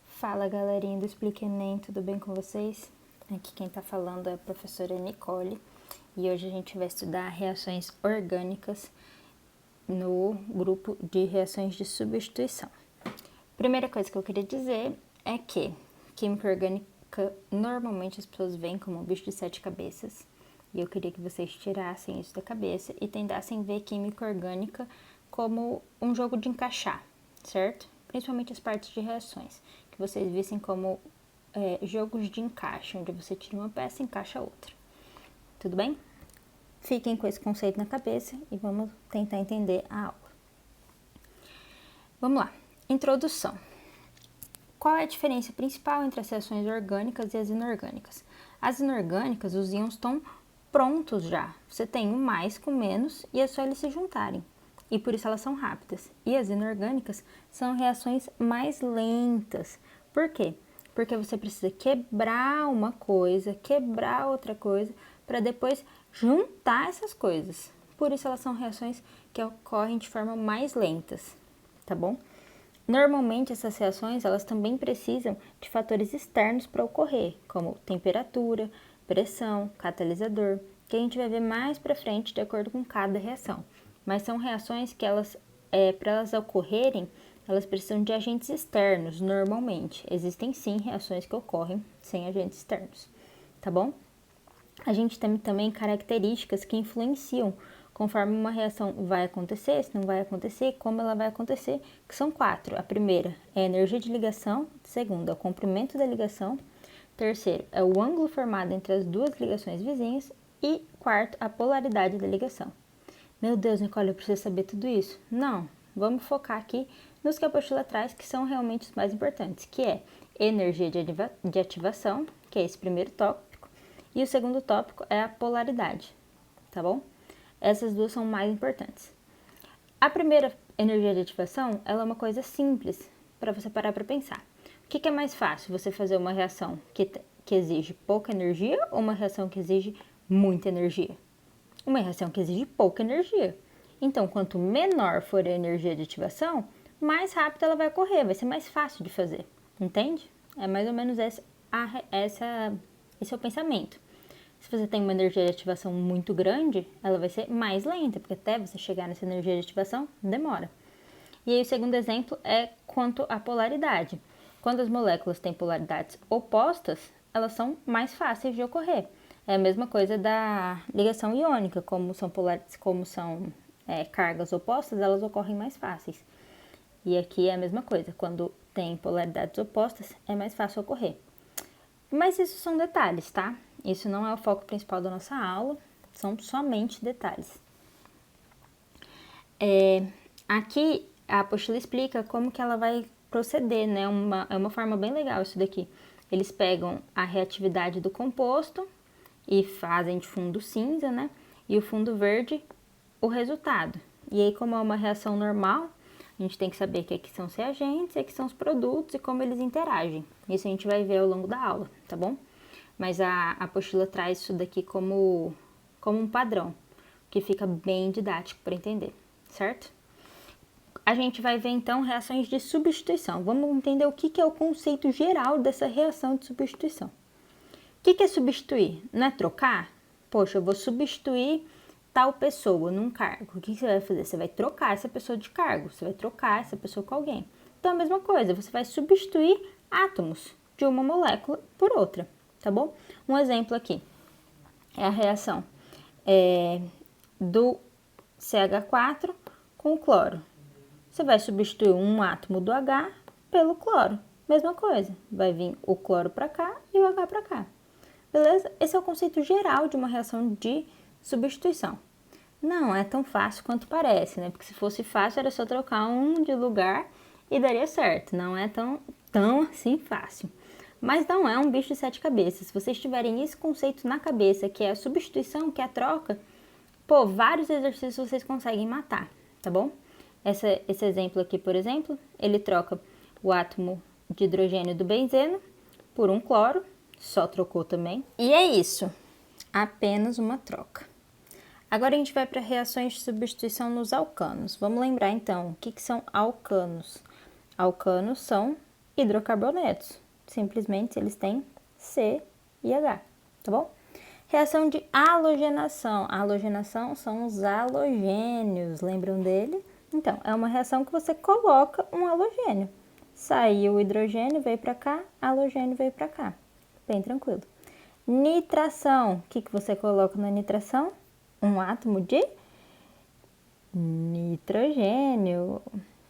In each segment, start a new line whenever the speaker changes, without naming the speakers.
Fala galerinha do Explica Enem, tudo bem com vocês? Aqui quem tá falando é a professora Nicole e hoje a gente vai estudar reações orgânicas no grupo de reações de substituição. Primeira coisa que eu queria dizer é que química orgânica normalmente as pessoas veem como um bicho de 7 cabeças e eu queria que vocês tirassem isso da cabeça e tentassem ver química orgânica como um jogo de encaixar, certo? Principalmente as partes de reações, que vocês vissem como jogos de encaixe, onde você tira uma peça e encaixa outra. Tudo bem? Fiquem com esse conceito na cabeça e vamos tentar entender a aula. Vamos lá. Introdução. Qual é a diferença principal entre as reações orgânicas e as inorgânicas? As inorgânicas, os íons estão prontos já. Você tem um mais com menos e é só eles se juntarem. E por isso elas são rápidas. E as inorgânicas são reações mais lentas. Por quê? Porque você precisa quebrar uma coisa, quebrar outra coisa, para depois juntar essas coisas. Por isso elas são reações que ocorrem de forma mais lentas, tá bom? Normalmente essas reações, elas também precisam de fatores externos para ocorrer, como temperatura, pressão, catalisador, que a gente vai ver mais para frente de acordo com cada reação. Mas são reações que elas, para elas ocorrerem, elas precisam de agentes externos, normalmente. Existem sim reações que ocorrem sem agentes externos, tá bom? A gente tem também características que influenciam conforme uma reação vai acontecer, se não vai acontecer, como ela vai acontecer, que são 4. A primeira é a energia de ligação, a segunda é o comprimento da ligação, terceiro é o ângulo formado entre as duas ligações vizinhas e quarto, a polaridade da ligação. Meu Deus, Nicole, eu preciso saber tudo isso? Não, vamos focar aqui nos que a apostila traz, que são realmente os mais importantes, que é energia de ativação, que é esse primeiro tópico, e o segundo tópico é a polaridade, tá bom? Essas duas são mais importantes. A primeira, energia de ativação, ela é uma coisa simples para você parar para pensar. O que é mais fácil, você fazer uma reação que exige pouca energia ou uma reação que exige muita energia? Uma reação que exige pouca energia. Então, quanto menor for a energia de ativação, mais rápido ela vai ocorrer, vai ser mais fácil de fazer, entende? É mais ou menos esse é o pensamento. Se você tem uma energia de ativação muito grande, ela vai ser mais lenta, porque até você chegar nessa energia de ativação, demora. E aí o segundo exemplo é quanto à polaridade. Quando as moléculas têm polaridades opostas, elas são mais fáceis de ocorrer. É a mesma coisa da ligação iônica, como são cargas opostas, elas ocorrem mais fáceis. E aqui é a mesma coisa, quando tem polaridades opostas, é mais fácil ocorrer. Mas isso são detalhes, tá? Isso não é o foco principal da nossa aula, são somente detalhes. Aqui a apostila explica como que ela vai proceder, né? É uma forma bem legal isso daqui. Eles pegam a reatividade do composto e fazem de fundo cinza, né? E o fundo verde, o resultado. E aí, como é uma reação normal, a gente tem que saber o que são os reagentes, o que são os produtos e como eles interagem. Isso a gente vai ver ao longo da aula, tá bom? Mas a apostila traz isso daqui como um padrão, que fica bem didático para entender, certo? A gente vai ver então reações de substituição. Vamos entender o que é o conceito geral dessa reação de substituição. O que é substituir? Não é trocar? Poxa, eu vou substituir tal pessoa num cargo. O que você vai fazer? Você vai trocar essa pessoa de cargo, você vai trocar essa pessoa com alguém. Então, a mesma coisa, você vai substituir átomos de uma molécula por outra, tá bom? Um exemplo aqui é a reação do CH4 com o cloro. Você vai substituir um átomo do H pelo cloro. Mesma coisa, vai vir o cloro para cá e o H para cá. Beleza? Esse é o conceito geral de uma reação de substituição. Não é tão fácil quanto parece, né? Porque se fosse fácil era só trocar um de lugar e daria certo. Não é tão assim fácil. Mas não é um bicho de 7 cabeças. Se vocês tiverem esse conceito na cabeça, que é a substituição, que é a troca, vários exercícios vocês conseguem matar, tá bom? Esse exemplo aqui, por exemplo, ele troca o átomo de hidrogênio do benzeno por um cloro, só trocou também. E é isso, apenas uma troca. Agora a gente vai para reações de substituição nos alcanos. Vamos lembrar então, o que são alcanos? Alcanos são hidrocarbonetos. Simplesmente eles têm C e H, tá bom? Reação de halogenação. A halogenação são os halogênios, lembram dele? Então, é uma reação que você coloca um halogênio. Saiu o hidrogênio, veio para cá, halogênio veio para cá. Bem tranquilo. Nitração. O que você coloca na nitração? Um átomo de nitrogênio.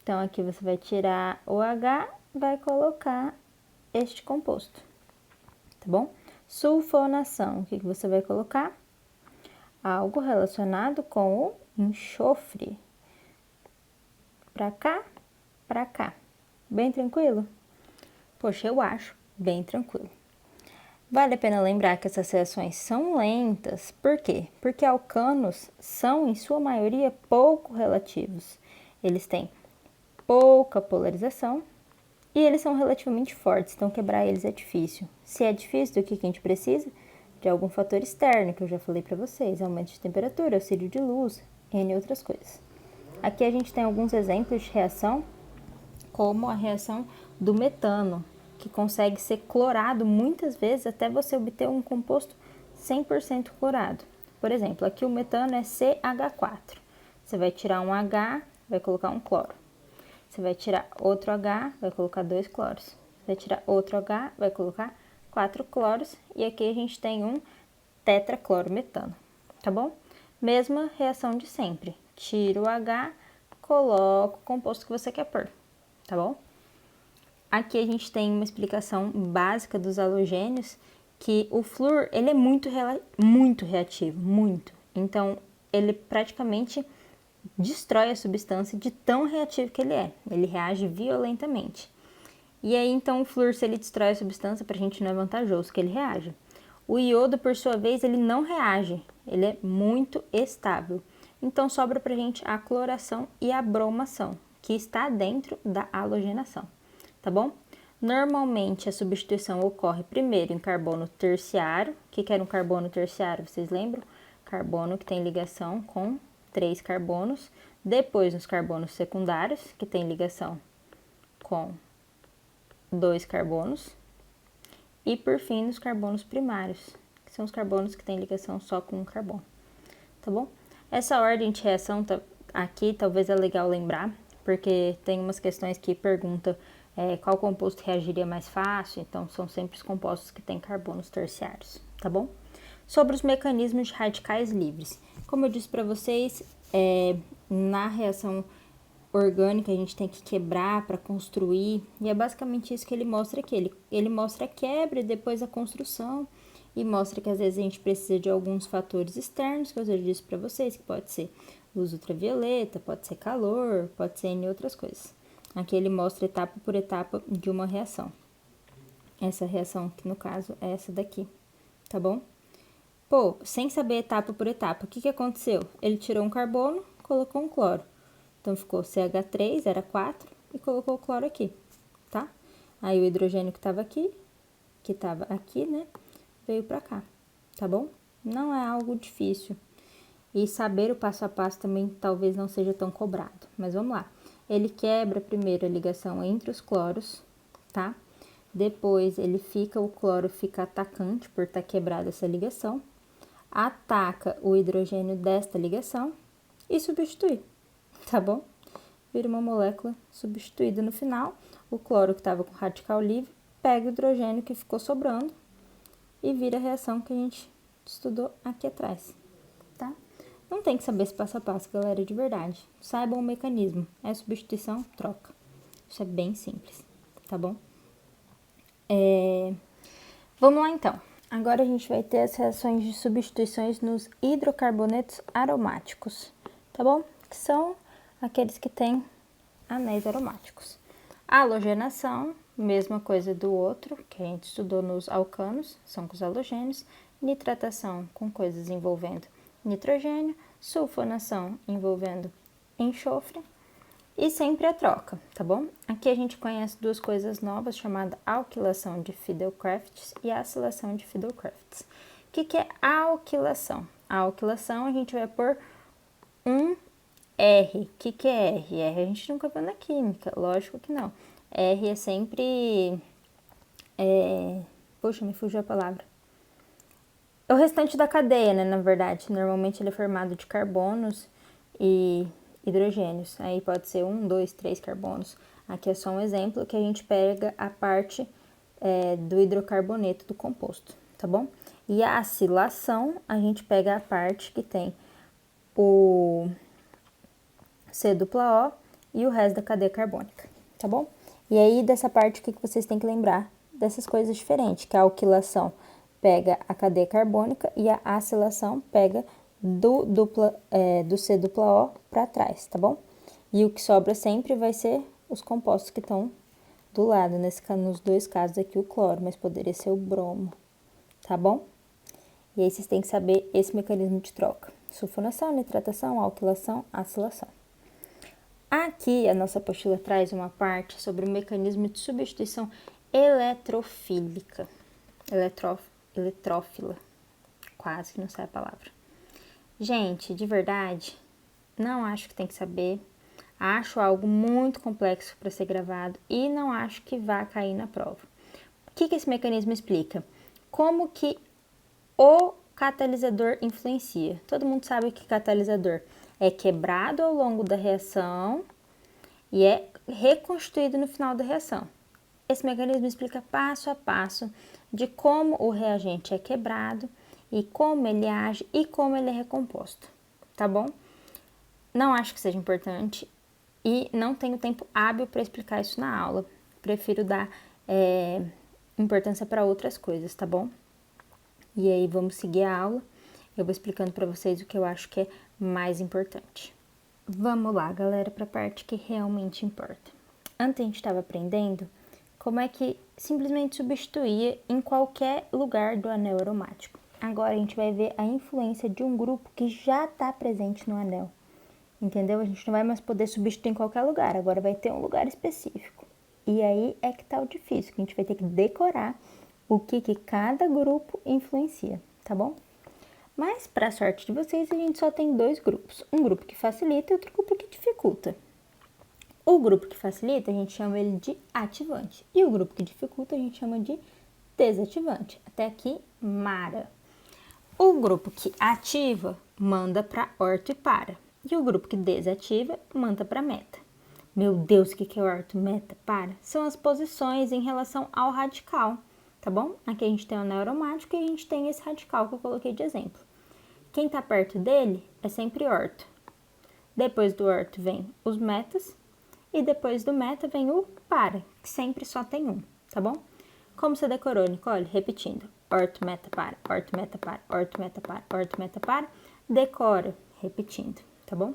Então, aqui você vai tirar o H, vai colocar este composto, tá bom? Sulfonação. O que você vai colocar? Algo relacionado com o enxofre. Pra cá, pra cá. Bem tranquilo? Poxa, eu acho bem tranquilo. Vale a pena lembrar que essas reações são lentas. Por quê? Porque alcanos são, em sua maioria, pouco relativos. Eles têm pouca polarização e eles são relativamente fortes, então quebrar eles é difícil. Se é difícil, do que a gente precisa? De algum fator externo, que eu já falei para vocês, aumento de temperatura, auxílio de luz, N outras coisas. Aqui a gente tem alguns exemplos de reação, como a reação do metano, que consegue ser clorado muitas vezes até você obter um composto 100% clorado. Por exemplo, aqui o metano é CH4. Você vai tirar um H, vai colocar um cloro. Você vai tirar outro H, vai colocar 2 cloros. Você vai tirar outro H, vai colocar 4 cloros. E aqui a gente tem um tetraclorometano, tá bom? Mesma reação de sempre. Tira o H, coloca o composto que você quer pôr, tá bom? Aqui a gente tem uma explicação básica dos halogênios, que o flúor, ele é muito reativo, muito. Então, ele praticamente destrói a substância de tão reativo que ele é. Ele reage violentamente. E aí, então, o flúor, se ele destrói a substância, pra gente não é vantajoso que ele reaja. O iodo, por sua vez, ele não reage. Ele é muito estável. Então, sobra pra gente a cloração e a bromação, que está dentro da halogenação. Tá bom? Normalmente a substituição ocorre primeiro em carbono terciário. O que era um carbono terciário? Vocês lembram? Carbono que tem ligação com 3 carbonos. Depois nos carbonos secundários, que tem ligação com 2 carbonos. E por fim nos carbonos primários, que são os carbonos que têm ligação só com um carbono. Tá bom? Essa ordem de reação aqui talvez é legal lembrar, porque tem umas questões que perguntam qual composto reagiria mais fácil, então são sempre os compostos que têm carbonos terciários, tá bom? Sobre os mecanismos de radicais livres. Como eu disse para vocês, na reação orgânica a gente tem que quebrar para construir, e é basicamente isso que ele mostra aqui. Ele mostra a quebra e depois a construção, e mostra que às vezes a gente precisa de alguns fatores externos, que eu já disse para vocês, que pode ser luz ultravioleta, pode ser calor, pode ser N outras coisas. Aqui ele mostra etapa por etapa de uma reação. Essa reação, que no caso é essa daqui, tá bom? Pô, sem saber etapa por etapa, o que aconteceu? Ele tirou um carbono, colocou um cloro. Então, ficou CH3, era 4, e colocou o cloro aqui, tá? Aí, o hidrogênio que estava aqui, né, veio pra cá, tá bom? Não é algo difícil. E saber o passo a passo também talvez não seja tão cobrado, mas vamos lá. Ele quebra primeiro a ligação entre os cloros, tá? Depois, o cloro fica atacante por estar quebrada essa ligação. Ataca o hidrogênio desta ligação e substitui, tá bom? Vira uma molécula substituída no final. O cloro que estava com radical livre pega o hidrogênio que ficou sobrando e vira a reação que a gente estudou aqui atrás, tá? Não tem que saber esse passo a passo, galera, de verdade. Saibam o mecanismo. É substituição, troca. Isso é bem simples, tá bom? Vamos lá, então. Agora a gente vai ter as reações de substituições nos hidrocarbonetos aromáticos, tá bom? Que são aqueles que têm anéis aromáticos. A halogenação, mesma coisa do outro, que a gente estudou nos alcanos, são com os halogênios. Nitratação, com coisas envolvendo nitrogênio. Sulfonação, envolvendo enxofre. E sempre a troca, tá bom? Aqui a gente conhece duas coisas novas, chamada alquilação de Fiedel-Crafts e acilação de Fiedel-Crafts. O que é alquilação? a alquilação, a gente vai pôr um R. O que é R? R a gente nunca viu na química, lógico que não. R é sempre... Puxa, me fugiu a palavra. É o restante da cadeia, né, na verdade. Normalmente ele é formado de carbonos e hidrogênios. Aí pode ser 1, 2, 3 carbonos. Aqui é só um exemplo que a gente pega a parte do hidrocarboneto do composto, tá bom? E a acilação, a gente pega a parte que tem o C-O e o resto da cadeia carbônica, tá bom? E aí, dessa parte, o que vocês têm que lembrar? Dessas coisas diferentes, que a alquilação pega a cadeia carbônica e a acilação pega do C-O para trás, tá bom? E o que sobra sempre vai ser os compostos que estão do lado, nos dois casos aqui o cloro, mas poderia ser o bromo, tá bom? E aí vocês têm que saber esse mecanismo de troca. Sulfonação, nitratação, alquilação, acilação. Aqui a nossa apostila traz uma parte sobre o mecanismo de substituição eletrofílica. Eletrófila. Quase que não sai a palavra. Gente, de verdade, não acho que tem que saber. Acho algo muito complexo para ser gravado e não acho que vá cair na prova. O que esse mecanismo explica? Como que o catalisador influencia. Todo mundo sabe que catalisador é quebrado ao longo da reação e é reconstruído no final da reação. Esse mecanismo explica passo a passo de como o reagente é quebrado e como ele age e como ele é recomposto, tá bom? Não acho que seja importante e não tenho tempo hábil para explicar isso na aula. Prefiro dar importância para outras coisas, tá bom? E aí vamos seguir a aula. Eu vou explicando para vocês o que eu acho que é mais importante. Vamos lá, galera, para a parte que realmente importa. Antes a gente estava aprendendo como é que simplesmente substituía em qualquer lugar do anel aromático. Agora a gente vai ver a influência de um grupo que já está presente no anel. Entendeu? A gente não vai mais poder substituir em qualquer lugar, agora vai ter um lugar específico. E aí é que tá o difícil, que a gente vai ter que decorar o que cada grupo influencia, tá bom? Mas, para sorte de vocês, a gente só tem dois grupos. Um grupo que facilita e outro grupo que dificulta. O grupo que facilita, a gente chama ele de ativante. E o grupo que dificulta, a gente chama de desativante. Até aqui, mara. O grupo que ativa, manda para orto e para. E o grupo que desativa, manda para meta. Meu Deus, o que é orto, meta, para? São as posições em relação ao radical, tá bom? Aqui a gente tem o anel aromático e a gente tem esse radical que eu coloquei de exemplo. Quem tá perto dele é sempre orto. Depois do orto vem os metas e depois do meta vem o para, que sempre só tem um, tá bom? Como você decorou, Nicole? Repetindo. Orto, meta, para, orto, meta, para, orto, meta, para, orto, meta, para. Decora, repetindo, tá bom?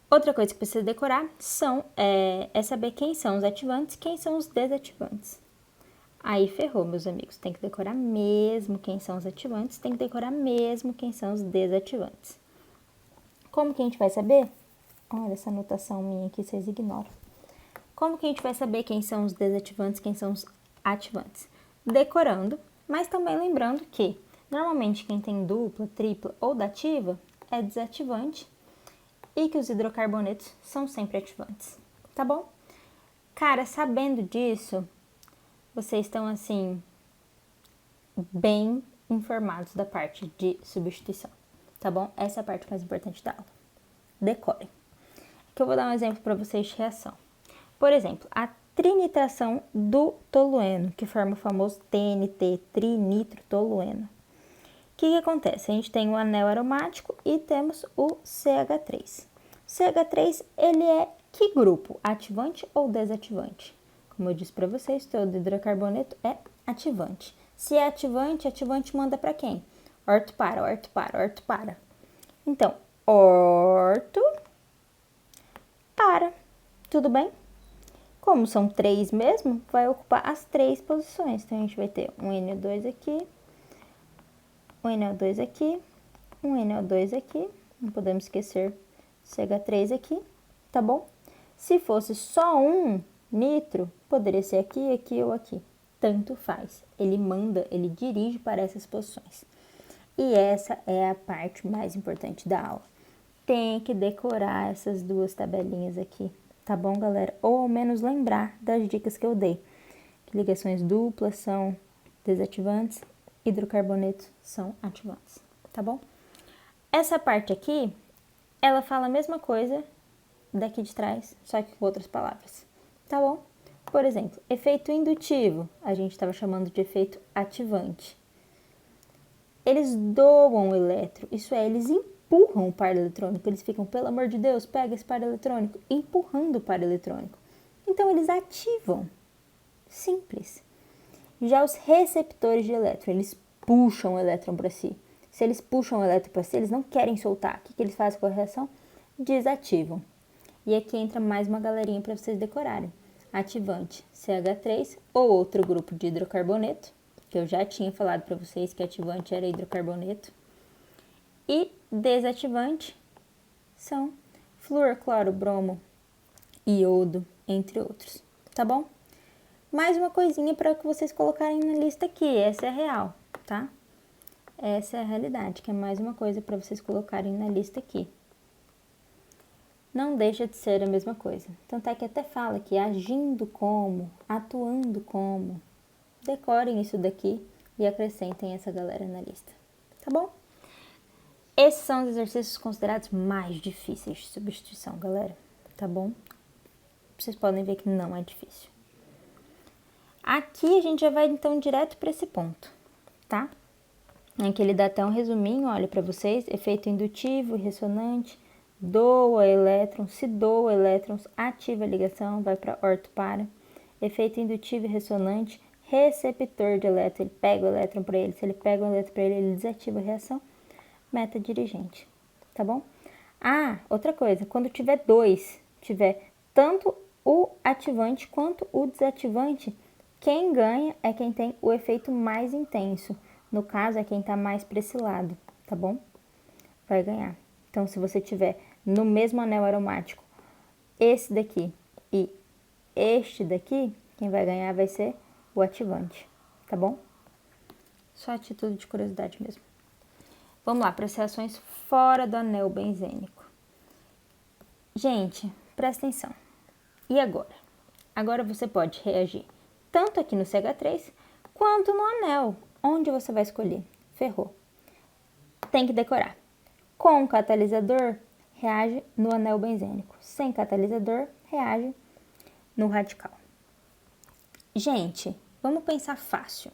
Outra coisa que precisa decorar é saber quem são os ativantes e quem são os desativantes. Aí ferrou, meus amigos. Tem que decorar mesmo quem são os ativantes, tem que decorar mesmo quem são os desativantes. Como que a gente vai saber? Olha essa anotação minha aqui, vocês ignoram. Como que a gente vai saber quem são os desativantes e quem são os ativantes? Decorando, mas também lembrando que, normalmente, quem tem dupla, tripla ou dativa é desativante e que os hidrocarbonetos são sempre ativantes, tá bom? Cara, sabendo disso, vocês estão, assim, bem informados da parte de substituição, tá bom? Essa é a parte mais importante da aula. Decorem. Aqui eu vou dar um exemplo para vocês de reação. Por exemplo, a trinitração do tolueno, que forma o famoso TNT, trinitrotolueno. O que acontece? A gente tem o anel aromático e temos o CH3. O CH3, ele é que grupo? Ativante ou desativante? Como eu disse para vocês, todo hidrocarboneto é ativante. Se é ativante, ativante manda para quem? Orto para, orto para, orto para. Então, orto para. Tudo bem? Como são 3 mesmo, vai ocupar as 3 posições. Então, a gente vai ter um NO2 aqui, um NO2 aqui, um NO2 aqui. Não podemos esquecer CH3 aqui, tá bom? Se fosse só um nitro, poderia ser aqui, aqui ou aqui. Tanto faz. Ele manda, ele dirige para essas posições. E essa é a parte mais importante da aula. Tem que decorar essas duas tabelinhas aqui, tá bom, galera? Ou ao menos lembrar das dicas que eu dei. Que ligações duplas são desativantes, hidrocarbonetos são ativantes, tá bom? Essa parte aqui, ela fala a mesma coisa daqui de trás, só que com outras palavras, tá bom? Por exemplo, efeito indutivo, a gente estava chamando de efeito ativante. Eles doam o elétron, isso é, eles empurram o par eletrônico, eles ficam, pelo amor de Deus, pega esse par eletrônico, empurrando o par eletrônico. Então, eles ativam. Simples. Já os receptores de elétron, eles puxam o elétron para si. Se eles puxam o elétron para si, eles não querem soltar. O que eles fazem com a reação? Desativam. E aqui entra mais uma galerinha para vocês decorarem. Ativante, CH3 ou outro grupo de hidrocarboneto, que eu já tinha falado para vocês que ativante era hidrocarboneto. E desativante são flúor, cloro, bromo, iodo, entre outros. Tá bom? Mais uma coisinha para que vocês colocarem na lista aqui. Essa é a real, tá? Essa é a realidade, que é mais uma coisa para vocês colocarem na lista aqui. Não deixa de ser a mesma coisa. Tanto é que até fala que agindo como, atuando como. Decorem isso daqui e acrescentem essa galera na lista, tá bom? Esses são os exercícios considerados mais difíceis de substituição, galera, tá bom? Vocês podem ver que não é difícil. Aqui a gente já vai então direto para esse ponto, tá? Aqui ele dá até um resuminho, olha para vocês, efeito indutivo e ressonante, doa elétrons, se doa elétrons, ativa a ligação, vai para ortopara, efeito indutivo e ressonante, receptor de elétron, ele pega o elétron para ele, se ele pega o elétron para ele, ele desativa a reação, meta dirigente, tá bom? Ah, outra coisa, quando tiver dois, tiver tanto o ativante quanto o desativante, quem ganha é quem tem o efeito mais intenso, no caso é quem tá mais para esse lado, tá bom? Vai ganhar. Então, se você tiver no mesmo anel aromático esse daqui e este daqui, quem vai ganhar vai ser o ativante, tá bom? Só a título de curiosidade mesmo. Vamos lá, para as reações fora do anel benzênico. Gente, presta atenção. E agora? Agora você pode reagir tanto aqui no CH3 quanto no anel. Onde você vai escolher? Ferrou. Tem que decorar. Com catalisador, reage no anel benzênico. Sem catalisador, reage no radical. Gente, vamos pensar fácil.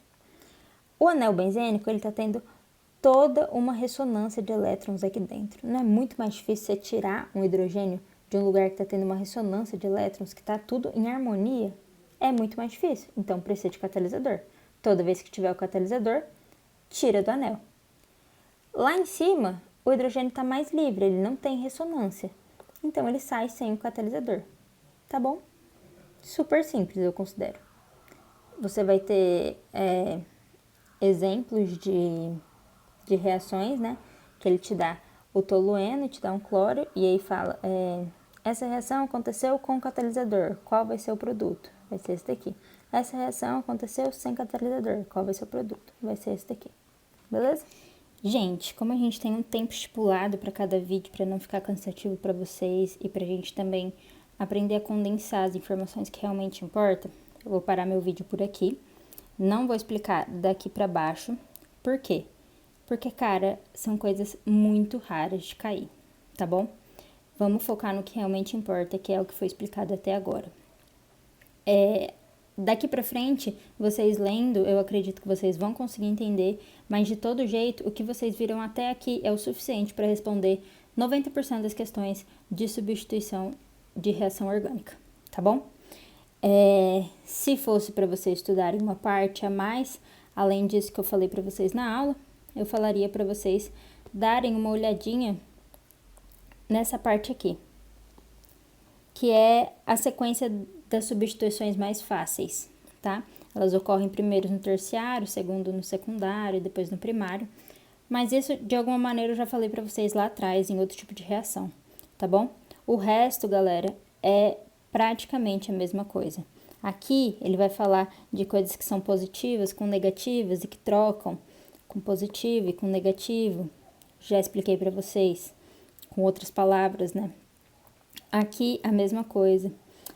O anel benzênico, ele está tendo toda uma ressonância de elétrons aqui dentro. Não é muito mais difícil você tirar um hidrogênio de um lugar que está tendo uma ressonância de elétrons, que está tudo em harmonia? É muito mais difícil. Então, precisa de catalisador. Toda vez que tiver o catalisador, tira do anel. Lá em cima, o hidrogênio está mais livre, ele não tem ressonância. Então, ele sai sem o catalisador. Tá bom? Super simples, eu considero. Você vai ter exemplos de reações, né? Que ele te dá o tolueno, te dá um cloro, e aí fala, essa reação aconteceu com catalisador, qual vai ser o produto? Vai ser esse daqui. Essa reação aconteceu sem catalisador, qual vai ser o produto? Vai ser esse daqui. Beleza? Gente, como a gente tem um tempo estipulado para cada vídeo, para não ficar cansativo para vocês e para a gente também aprender a condensar as informações que realmente importam, eu vou parar meu vídeo por aqui. Não vou explicar daqui para baixo. Por quê? Porque, cara, são coisas muito raras de cair, tá bom? Vamos focar no que realmente importa, que é o que foi explicado até agora. Daqui pra frente, vocês lendo, eu acredito que vocês vão conseguir entender, mas de todo jeito, o que vocês viram até aqui é o suficiente para responder 90% das questões de substituição de reação orgânica, tá bom? Se fosse para vocês estudarem uma parte a mais, além disso que eu falei para vocês na aula, eu falaria para vocês darem uma olhadinha nessa parte aqui, que é a sequência das substituições mais fáceis, tá? Elas ocorrem primeiro no terciário, segundo no secundário, depois no primário. Mas isso, de alguma maneira, eu já falei pra vocês lá atrás, em outro tipo de reação, tá bom? O resto, galera, é praticamente a mesma coisa. Aqui, ele vai falar de coisas que são positivas com negativas e que trocam. com positivo e com negativo. Já expliquei para vocês com outras palavras, né? Aqui a mesma coisa.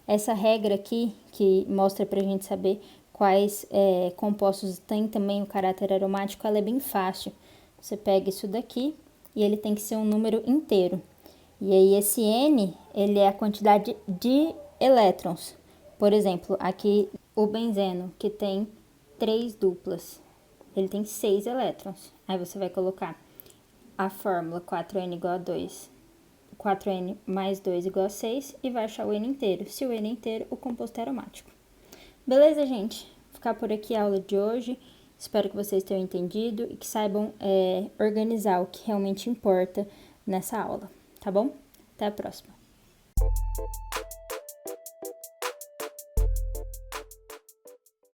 Essa regra aqui que mostra pra gente saber quais compostos têm também o caráter aromático, ela é bem fácil. Você pega isso daqui e ele tem que ser um número inteiro. E aí esse N, ele é a quantidade de elétrons. Por exemplo, aqui o benzeno, que tem 3 duplas, ele tem 6 elétrons. Aí você vai colocar a fórmula 4N igual a 2, 4N mais 2 igual a 6 e vai achar o N inteiro. Se o N é inteiro, o composto é aromático. Beleza, gente? Vou ficar por aqui a aula de hoje. Espero que vocês tenham entendido e que saibam organizar o que realmente importa nessa aula, tá bom? Até a próxima!